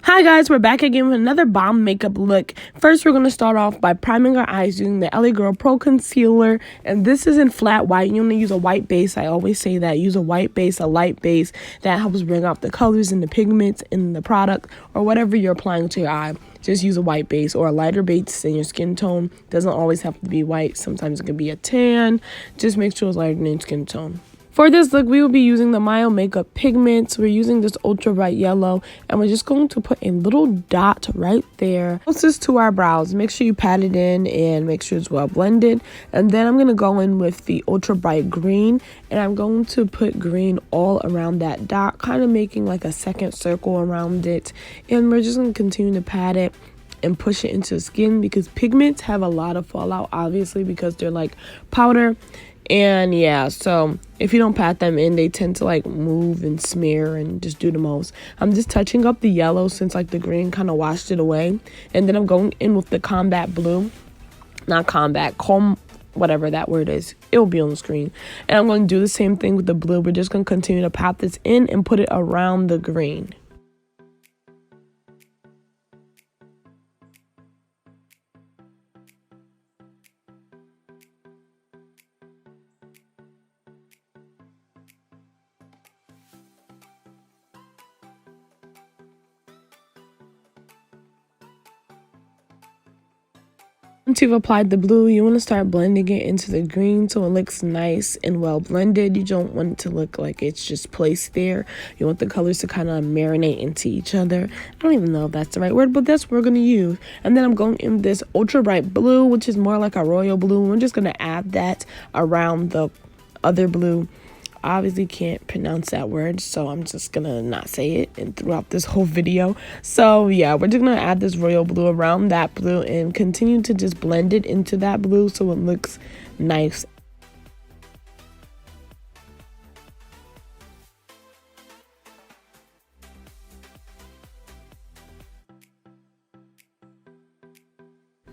Hi guys, we're back again with another bomb makeup look. First, we're going to start off by priming our eyes using the LA Girl Pro Concealer. And this is in flat white. You want to use a white base. I always say that. Use a white base, a light base. That helps bring out the colors and the pigments in the product or whatever you're applying to your eye. Just use a white base or a lighter base in your skin tone. Doesn't always have to be white. Sometimes it can be a tan. Just make sure it's lighter than your skin tone. For this look, we will be using the MYOMAKEUP pigments. We're using this ultra bright yellow, and we're just going to put a little dot right there closest to our brows. Make sure you pat it in and make sure it's well blended. And then I'm going to go in with the ultra bright green, and I'm going to put green all around that dot, kind of making like a second circle around it. And we're just going to continue to pat it and push it into the skin because pigments have a lot of fallout, obviously, because they're like powder. And yeah, so if you don't pat them in, they tend to like move and smear and just do the most. I'm just touching up the yellow since like the green kind of washed it away. And then I'm going in with the combat blue. Not combat, whatever that word is. It will be on the screen. And I'm going to do the same thing with the blue. We're just going to continue to pat this in and put it around the green. Once you've applied the blue, you want to start blending it into the green so it looks nice and well blended. You don't want it to look like it's just placed there. You want the colors to kind of marinate into each other. I don't even know if that's the right word, but that's what we're going to use. And then I'm going in this ultra bright blue, which is more like a royal blue. We're just going to add that around the other blue. I obviously can't pronounce that word, so I'm just gonna not say it and throughout this whole video. So yeah, we're just gonna add this royal blue around that blue and continue to just blend it into that blue so it looks nice.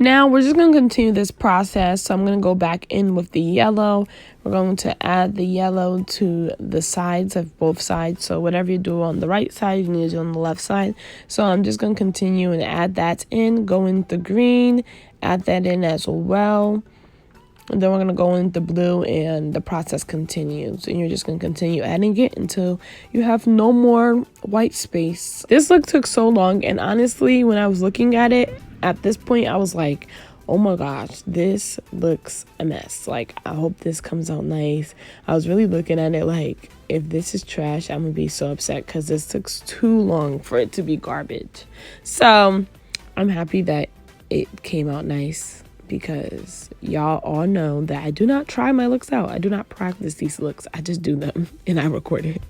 Now we're just going to continue this process. So I'm going to go back in with the yellow. We're going to add the yellow to the sides of both sides. So whatever you do on the right side, you need to do on the left side. So I'm just going to continue and add that in. Go in the green, add that in as well. And then we're going to go into blue and the process continues. And you're just going to continue adding it until you have no more white space. This look took so long, and honestly, when I was looking at it, at this point, I was like, oh my gosh, this looks a mess. Like, I hope this comes out nice. I was really looking at it like, if this is trash, I'm going to be so upset because this took too long for it to be garbage. So, I'm happy that it came out nice because y'all all know that I do not try my looks out. I do not practice these looks. I just do them and I record it.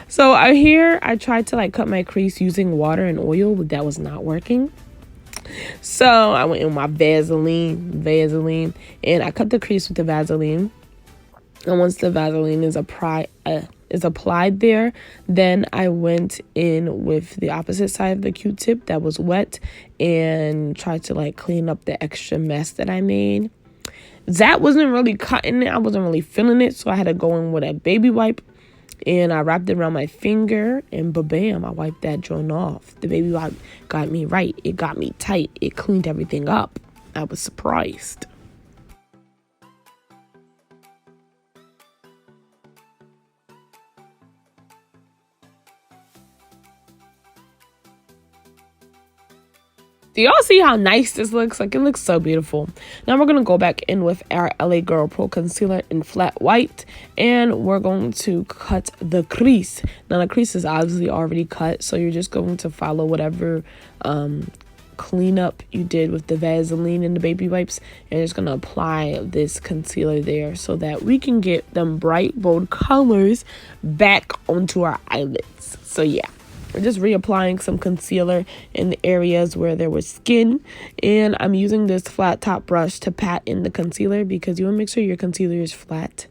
So, here, I tried to like cut my crease using water and oil, but that was not working. So I went in with my Vaseline, and I cut the crease with the Vaseline. And once the Vaseline is applied there, then I went in with the opposite side of the Q-tip that was wet and tried to like clean up the extra mess that I made. That wasn't really cutting it. I wasn't really feeling it, so I had to go in with a baby wipe. And I wrapped it around my finger, and ba-bam, I wiped that joint off. The baby wipe got me right. It got me tight. It cleaned everything up. I was surprised. Do y'all see how nice this looks? Like, it looks so beautiful. Now we're going to go back in with our LA Girl Pro Concealer in flat white. And we're going to cut the crease. Now, the crease is obviously already cut. So you're just going to follow whatever cleanup you did with the Vaseline and the baby wipes. And you're just going to apply this concealer there so that we can get them bright, bold colors back onto our eyelids. So, yeah. We're just reapplying some concealer in the areas where there was skin. And I'm using this flat top brush to pat in the concealer because you want to make sure your concealer is flat.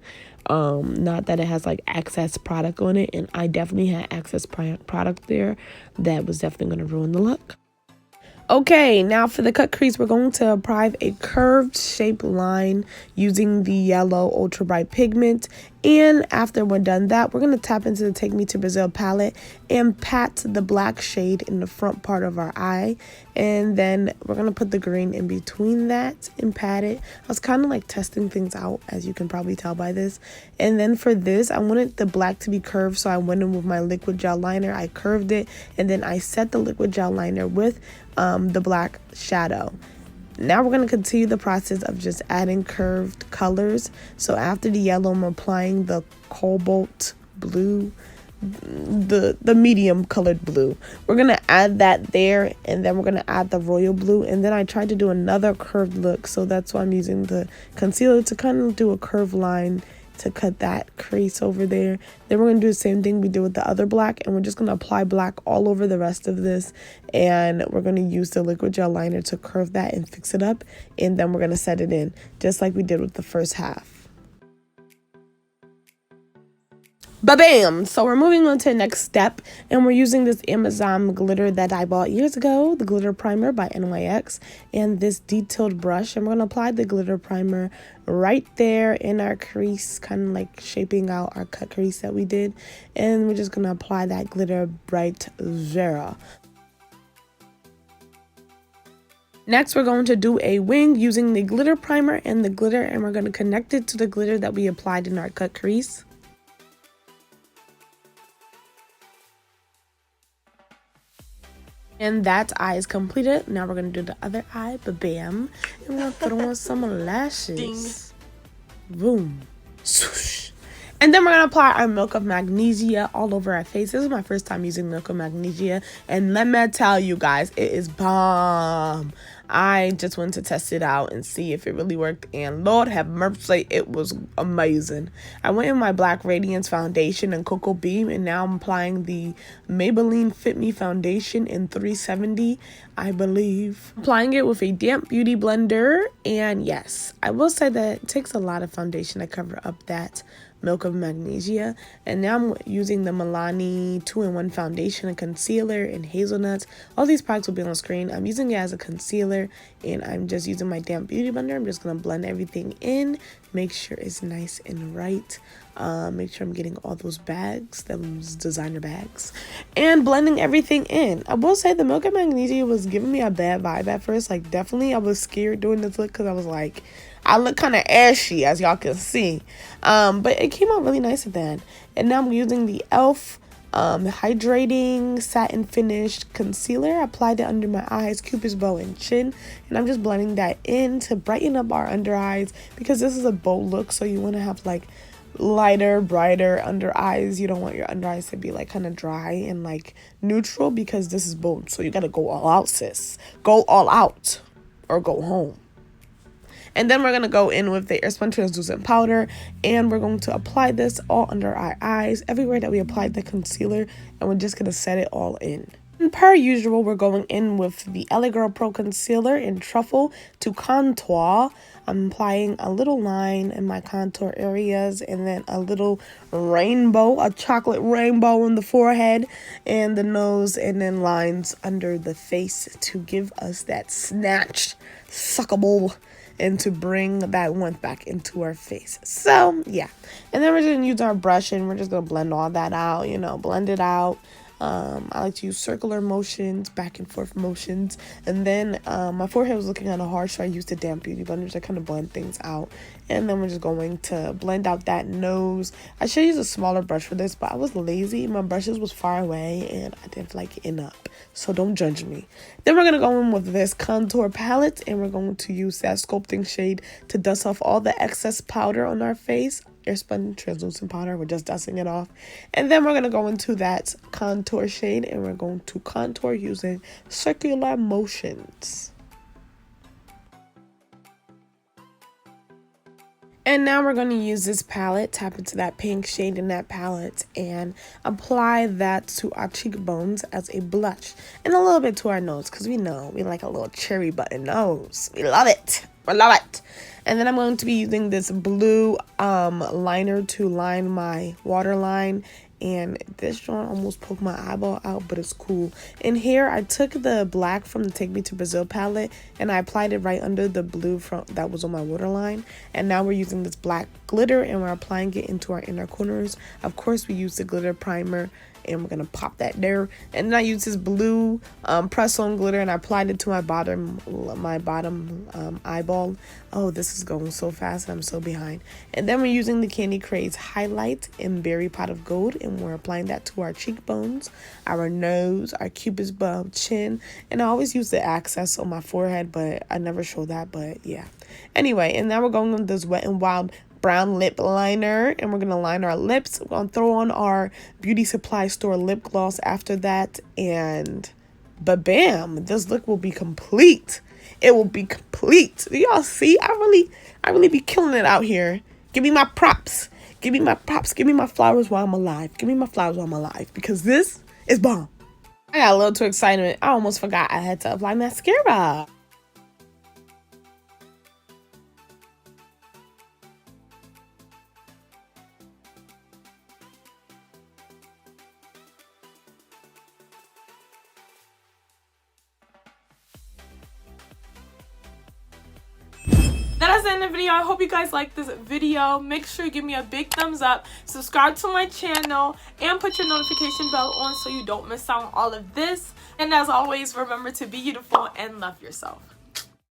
Not that it has like excess product on it. And I definitely had excess product there that was definitely going to ruin the look. Okay, now for the cut crease, we're going to apply a curved shape line using the yellow ultra bright pigment. And after we're done that, we're going to tap into the Take Me to Brazil palette and pat the black shade in the front part of our eye. And then we're going to put the green in between that and pat it. I was kind of like testing things out, as you can probably tell by this. And then for this, I wanted the black to be curved, so I went in with my liquid gel liner. I curved it, and then I set the liquid gel liner with the black shadow. Now we're going to continue the process of just adding curved colors. So after the yellow, I'm applying the cobalt blue, the medium colored blue. We're going to add that there, and then we're going to add the royal blue. And then I tried to do another curved look, so that's why I'm using the concealer to kind of do a curved line to cut that crease over there. Then we're going to do the same thing we did with the other black, and we're just going to apply black all over the rest of this, and we're going to use the liquid gel liner to curve that and fix it up, and then we're going to set it in just like we did with the first half. Ba-bam! So we're moving on to the next step, and we're using this Amazon glitter that I bought years ago, the glitter primer by NYX, and this detailed brush, and we're going to apply the glitter primer right there in our crease, kind of like shaping out our cut crease that we did, and we're just going to apply that glitter right there. Next, we're going to do a wing using the glitter primer and the glitter, and we're going to connect it to the glitter that we applied in our cut crease. And that eye is completed. Now we're going to do the other eye, ba-bam. And we're going to throw on some lashes. Ding. Boom. Swoosh. And then we're going to apply our Milk of Magnesia all over our face. This is my first time using Milk of Magnesia. And let me tell you guys, it is bomb. I just wanted to test it out and see if it really worked. And Lord have mercy, it was amazing. I went in my Black Radiance foundation and Cocoa Beam. And now I'm applying the Maybelline Fit Me foundation in 370, I believe. Applying it with a damp beauty blender. And yes, I will say that it takes a lot of foundation to cover up that Milk of Magnesia. And now I'm using the Milani 2-in-1 foundation and concealer and hazelnuts. All these products will be on the screen. I'm using it as a concealer, and I'm just using my damp beauty blender. I'm just going to blend everything in, make sure it's nice and right. Make sure I'm getting all those bags, those designer bags, and blending everything in. I will say the Milk of Magnesia was giving me a bad vibe at first. Like, definitely I was scared doing this look because I was like, I look kind of ashy, as y'all can see. But it came out really nice at the end. And now I'm using the e.l.f. Hydrating Satin Finished Concealer. I applied it under my eyes, Cupid's bow, and chin. And I'm just blending that in to brighten up our under eyes, because this is a bold look, so you want to have like lighter, brighter under eyes. You don't want your under eyes to be like kind of dry and like neutral, because this is bold. So you got to go all out, sis. Go all out or go home. And then we're going to go in with the Airspun Translucent Powder, and we're going to apply this all under our eyes, everywhere that we applied the concealer, and we're just going to set it all in. And per usual, we're going in with the LA Girl Pro Concealer in Truffle to contour. I'm applying a little line in my contour areas, and then a little rainbow, a chocolate rainbow on the forehead and the nose, and then lines under the face to give us that snatched, suckable, and to bring that warmth back into our face. So yeah, and then we're just gonna use our brush, and we're just gonna blend all that out, you know, blend it out. I like to use circular motions, back and forth motions. And then my forehead was looking kind of harsh, so I used the damp beauty blender to kind of blend things out. And then we're just going to blend out that nose. I should use a smaller brush for this, but I was lazy. My brushes was far away, and I didn't like it enough. So don't judge me. Then we're going to go in with this contour palette, and we're going to use that sculpting shade to dust off all the excess powder on our face. Airspun Translucent Powder, we're just dusting it off. And then we're going to go into that contour shade, and we're going to contour using circular motions. And now we're going to use this palette, tap into that pink shade in that palette, and apply that to our cheekbones as a blush. And a little bit to our nose, because we know we like a little cherry button nose. We love it. We love it. And then I'm going to be using this blue liner to line my waterline And this joint almost poked my eyeball out, but it's cool. In here, I took the black from the Take Me to Brazil palette and I applied it right under the blue from that was on my waterline. And now we're using this black glitter and we're applying it into our inner corners. Of course, we use the glitter primer and we're gonna pop that there. And then I use this blue press-on glitter and I applied it to my bottom eyeball. Oh, this is going so fast. I'm so behind. And then we're using the Candy Craze highlight in Berry Pot of Gold and we're applying that to our cheekbones, our nose, our cupid's bow, chin. And I always use the access on my forehead, but I never show that. But yeah. Anyway, and now we're going with this Wet n Wild brown lip liner and we're gonna line our lips. We're gonna throw on our beauty supply store lip gloss after that, and ba-bam, this look will be complete. It will be complete. Do y'all see? I really be killing it out here. Give me my props. Give me my props. Give me my flowers while I'm alive. Give me my flowers while I'm alive, because this is bomb. I got a little too excited. I almost forgot I had to apply mascara. That's the end of the video. I hope you guys liked this video. Make sure you give me a big thumbs up, subscribe to my channel, and put your notification bell on so you don't miss out on all of this. And as always, remember to be beautiful and love yourself.